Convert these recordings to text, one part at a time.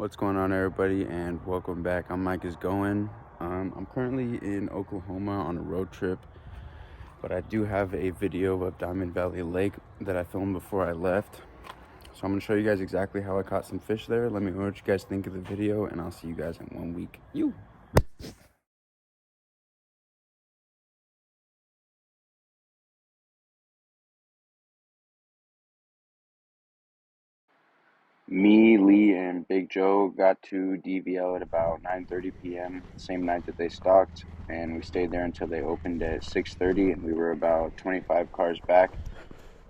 What's going on, everybody, and welcome back. I'm Micahs going. I'm currently in Oklahoma on a road trip, but I do have a video of Diamond Valley Lake that I filmed before I left. So I'm going to show you guys exactly how I caught some fish there. Let me know what you guys think of the video, and I'll see you guys in 1 week. Me, Lee, and Big Joe got to DVL at about 9:30 p.m. the same night that they stocked, and we stayed there until they opened at 6:30, and we were about 25 cars back.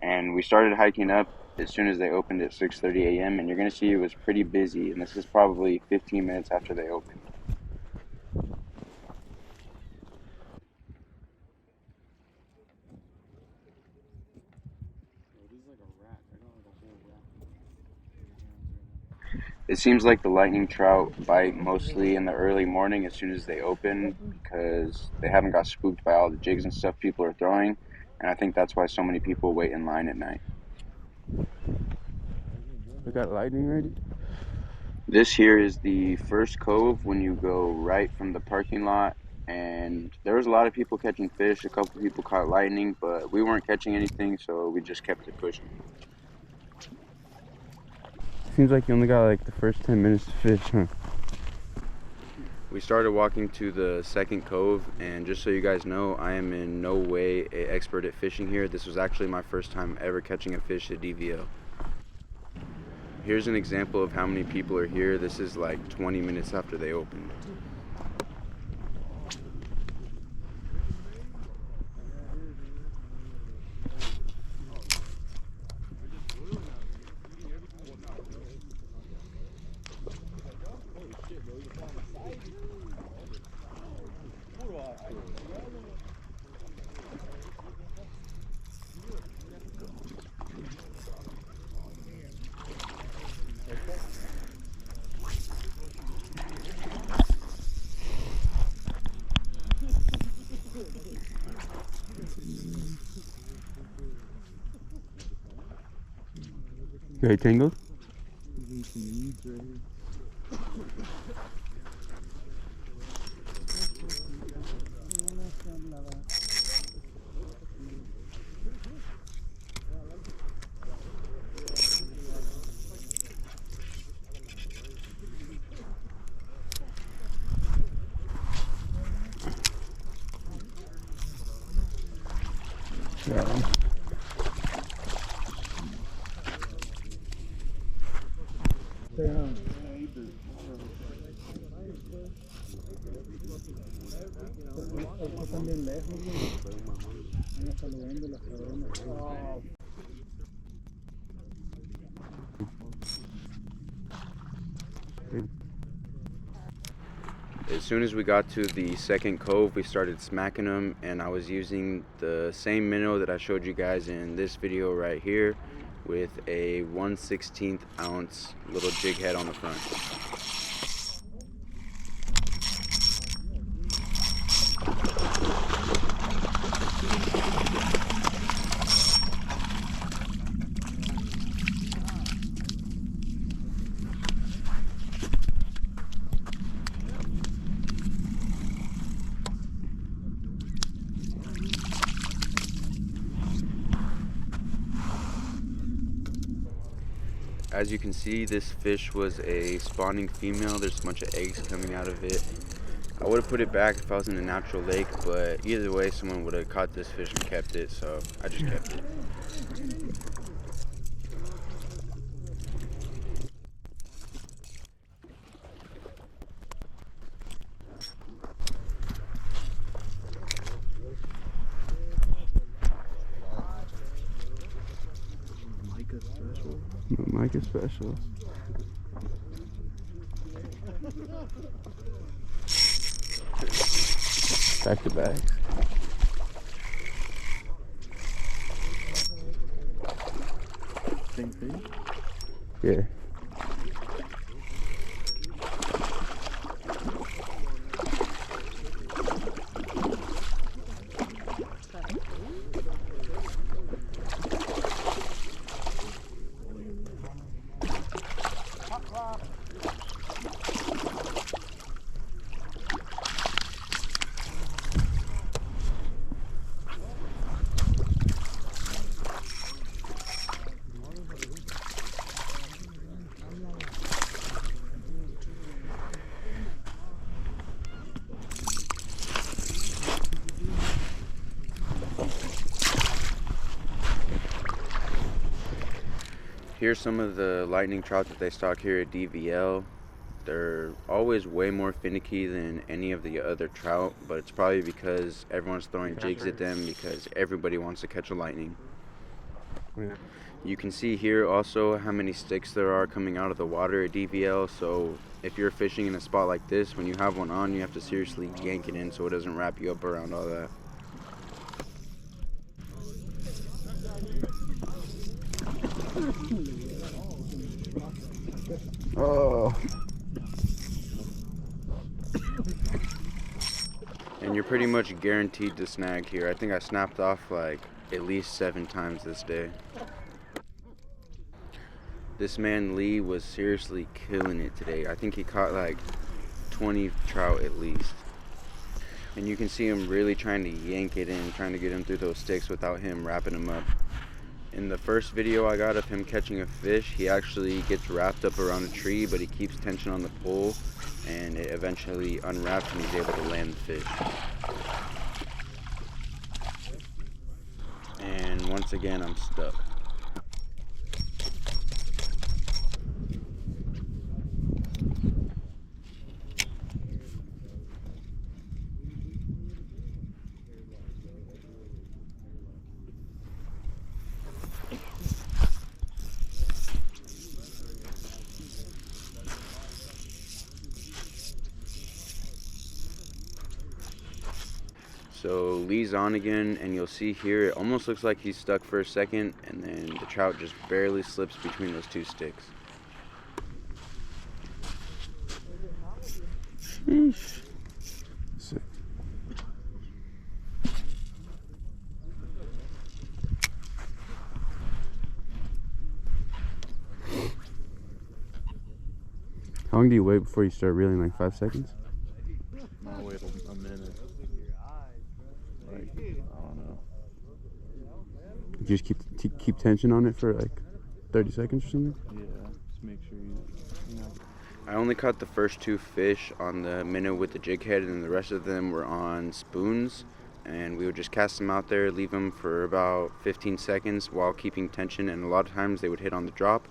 And we started hiking up as soon as they opened at 6:30 a.m. and you're going to see it was pretty busy, and this is probably 15 minutes after they opened. It seems like the lightning trout bite mostly in the early morning as soon as they open because they haven't got spooked by all the jigs and stuff people are throwing, and I think that's why so many people wait in line at night. We got lightning ready? This here is the first cove when you go right from the parking lot, and there was a lot of people catching fish. A couple people caught lightning, but we weren't catching anything, so we just kept it pushing. Seems like you only got like the first 10 minutes to fish, huh? We started walking to the second cove, and just so you guys know, I am in no way an expert at fishing here. This was actually my first time ever catching a fish at DVL. Here's an example of how many people are here. This is like 20 minutes after they opened. Okay, tangled? Yeah. As soon as we got to the second cove, we started smacking them, and I was using the same minnow that I showed you guys in this video right here with a 1/16 ounce little jig head on the front. As you can see, this fish was a spawning female. There's a bunch of eggs coming out of it. I would have put it back if I was in a natural lake, but either way, someone would have caught this fish and kept it, so I just kept it. Micahs special. Back to back. Same thing? Yeah. Here's some of the lightning trout that they stock here at DVL. They're always way more finicky than any of the other trout, but it's probably because everyone's throwing jigs at them because everybody wants to catch a lightning. Yeah. You can see here also how many sticks there are coming out of the water at DVL, so if you're fishing in a spot like this, when you have one on, you have to seriously yank it in so it doesn't wrap you up around all that. Oh. And you're pretty much guaranteed to snag here. I think I snapped off like at least 7 times this day. This man Lee was seriously killing it today. I think he caught like 20 trout at least. And you can see him really trying to yank it in, trying to get him through those sticks without him wrapping him up. In the first video I got of him catching a fish, he actually gets wrapped up around a tree, but he keeps tension on the pole, and it eventually unwraps and he's able to land the fish. And once again, I'm stuck. So Lee's on again, and you'll see here it almost looks like he's stuck for a second, and then the trout just barely slips between those 2 sticks. Sick. How long do you wait before you start reeling? Like 5 seconds? I'll wait a minute. Like, I don't know. You just keep tension on it for like 30 seconds or something? Yeah, just make sure you know. I only caught the first 2 fish on the minnow with the jig head, and the rest of them were on spoons. And we would just cast them out there, leave them for about 15 seconds while keeping tension. And a lot of times they would hit on the drop,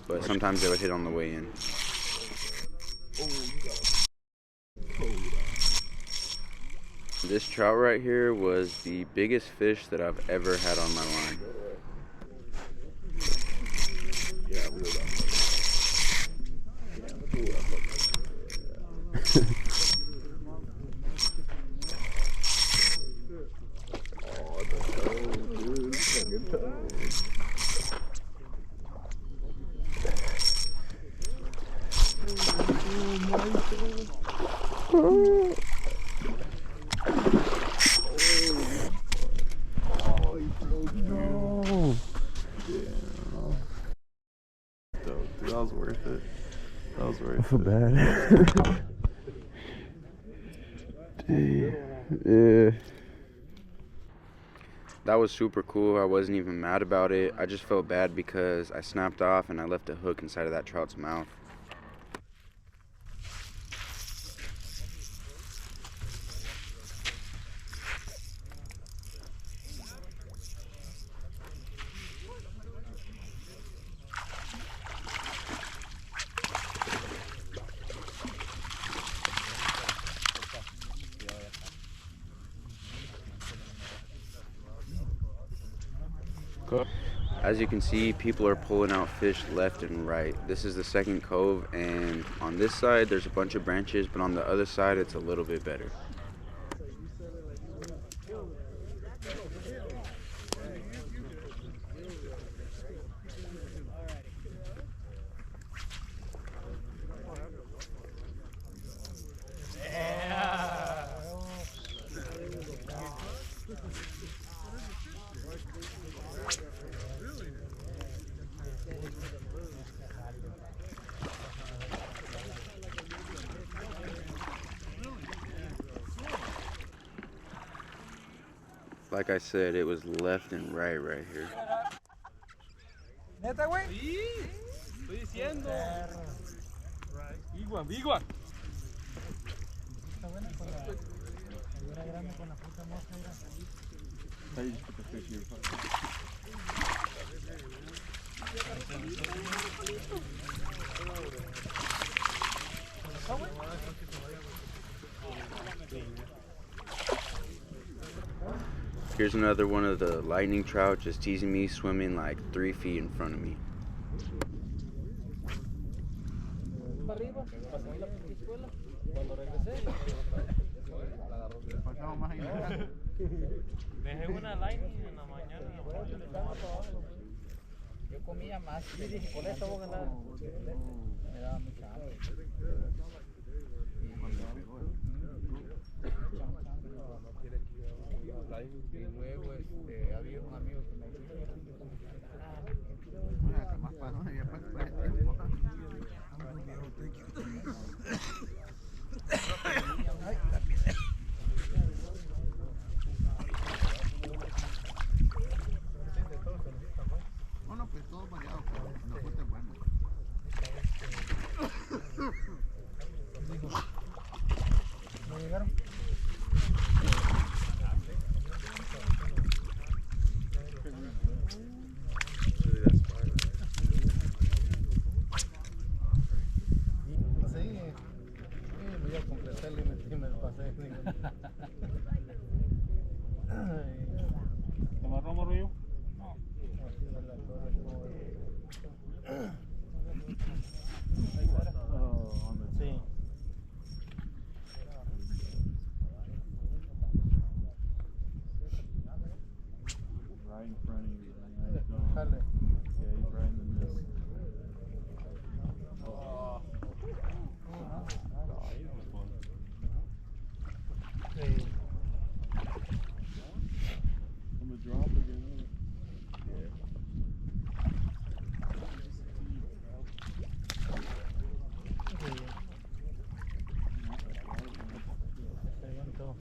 but sometimes they would hit on the way in. This trout right here was the biggest fish that I've ever had on my line. Yeah, reel that. Oh, the toe, dude. Fucking toe. Oh. No. Yeah. Dude, that was worth it. That was worth it. I feel bad. Yeah. That was super cool. I wasn't even mad about it. I just felt bad because I snapped off and I left a hook inside of that trout's mouth. As you can see, people are pulling out fish left and right. This is the second cove, and on this side there's a bunch of branches, but on the other side it's a little bit better. Like I said, it was left and right here. ¿Neta, güey? Sí, estoy diciendo. Igual, igual. Está buena con la figura grande con la puta mosca. How you just put the fish in your pocket? Here's another one of the lightning trout just teasing me, swimming like 3 feet in front of me. Dejé una lightning en la mañana. Yo comía más. Sí, dije, con esto voy a ganar. Me daba mucha hambre. Y luego había un amigo que me dijo, más para no, ya pues, bueno, pues todo variado, pero no fue tan bueno. ¿No llegaron? Voy a completar el límite y me pasé. ¿Te matamos, Río? No. Así de la torre como... Sí. Right in front of you. Right? Jale. Yeah, he's right in the middle. Oh. I'm gonna drop again. Beautiful.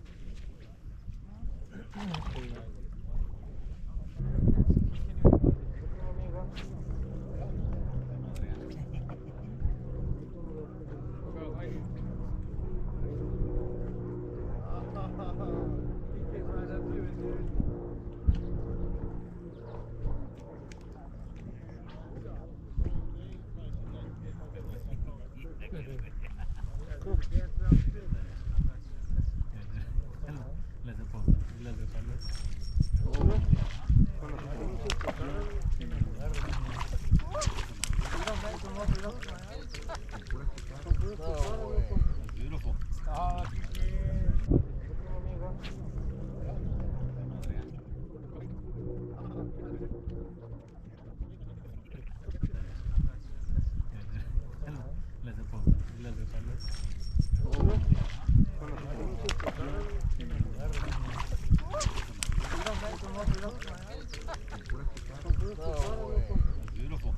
Beautiful.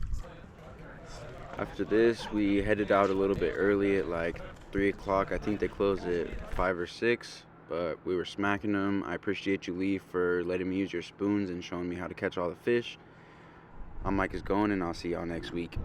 After this, we headed out a little bit early at like 3 o'clock. I think they closed at 5 or 6, but we were smacking them. I appreciate you, Lee, for letting me use your spoons and showing me how to catch all the fish. I'm Micahs going, and I'll see y'all next week.